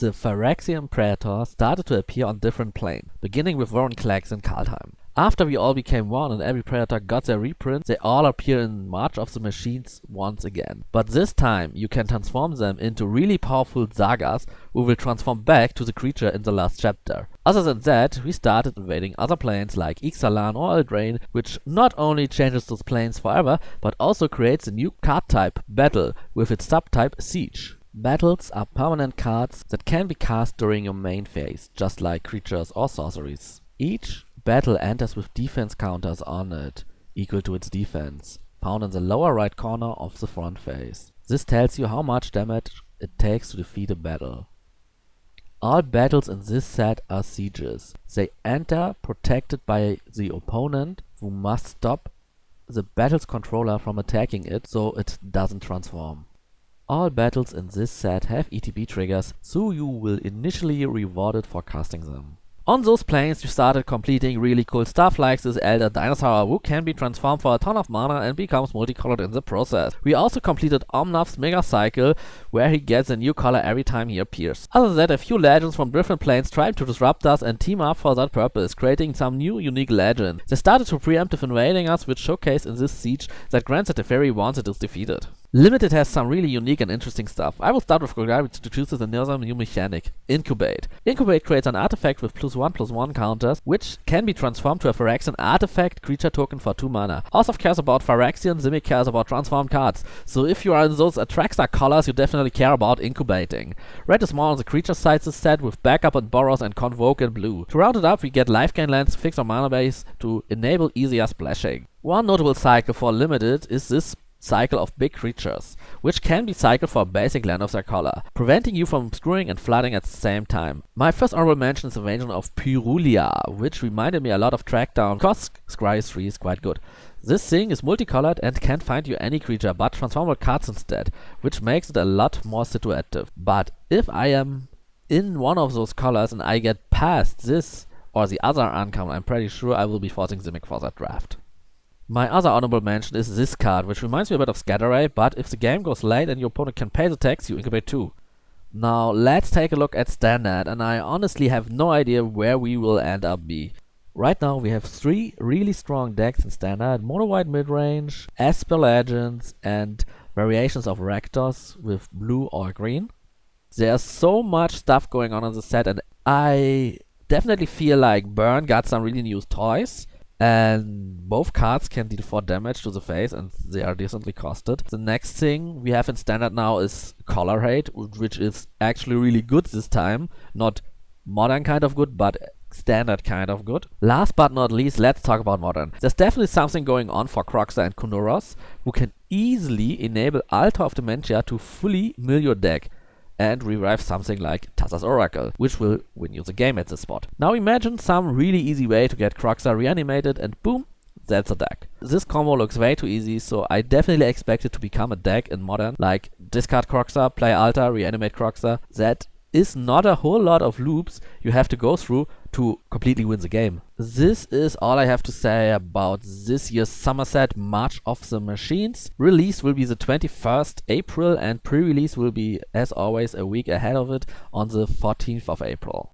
The Phyrexian Predators started to appear on different planes, beginning with Vorinclex in Kaldheim. After we all became one and every Predator got their reprint, they all appear in March of the Machines once again. But this time you can transform them into really powerful Sagas who will transform back to the creature in the last chapter. Other than that, we started invading other planes like Ixalan or Eldraine, which not only changes those planes forever, but also creates a new card type, Battle, with its subtype Siege. Battles are permanent cards that can be cast during your main phase, just like creatures or sorceries. Each battle enters with defense counters on it, equal to its defense, found in the lower right corner of the front face. This tells you how much damage it takes to defeat a battle. All battles in this set are sieges. They enter protected by the opponent, who must stop the battle's controller from attacking it so it doesn't transform. All battles in this set have ETB triggers, so you will initially be rewarded for casting them. On those planes you started completing really cool stuff like this Elder Dinosaur who can be transformed for a ton of mana and becomes multicolored in the process. We also completed Omnath's Mega Cycle, where he gets a new color every time he appears. Other than that, a few legends from different planes tried to disrupt us and team up for that purpose, creating some new unique legend. They started to preemptive invading us, which showcased in this siege that grants it the fairy once it is defeated. Limited has some really unique and interesting stuff. I will start with Golgari to introduce another new mechanic, Incubate. Incubate creates an artifact with +1/+1 counters, which can be transformed to a Phyrexian artifact creature token for 2 mana. Orzhov cares about Phyrexian, Simic cares about transformed cards, so if you are in those Atraxa colors, you definitely care about Incubating. Red is more on the creature side this set, with Backup and Boros and Convoke in blue. To round it up, we get life gain lands fixed on mana base to enable easier splashing. One notable cycle for Limited is this cycle of big creatures, which can be cycled for a basic land of their color, preventing you from screwing and flooding at the same time. My first honorable mention is the Invasion of Pyrulia, which reminded me a lot of Trackdown, because Scry 3 is quite good. This thing is multicolored and can find you any creature but transformable cards instead, which makes it a lot more situative. But if I am in one of those colors and I get past this or the other uncommon, I'm pretty sure I will be forcing Simic for that draft. My other honorable mention is this card, which reminds me a bit of Scatter Ray, but if the game goes late and your opponent can pay the tax, you incubate too. Now let's take a look at Standard, and I honestly have no idea where we will end up be. Right now we have 3 really strong decks in Standard: Mono White Midrange, Esper Legends, and variations of Rakdos with blue or green. There's so much stuff going on in the set, and I definitely feel like Burn got some really new toys. And both cards can deal 4 damage to the face, and they are decently costed. The next thing we have in Standard now is Color Hate, which is actually really good this time. Not Modern kind of good, but Standard kind of good. Last but not least, let's talk about Modern. There's definitely something going on for Kroxa and Kunoros, who can easily enable Altar of Dementia to fully mill your deck and revive something like Tassa's Oracle, which will win you the game at this spot. Now imagine some really easy way to get Kroxa reanimated and boom, that's a deck. This combo looks way too easy, so I definitely expect it to become a deck in Modern, like discard Kroxa, play Altar, reanimate Kroxa. That is not a whole lot of loops you have to go through to completely win the game. This is all I have to say about this year's summer set, March of the Machines. Release will be the 21st April and pre-release will be, as always, a week ahead of it on the 14th of April.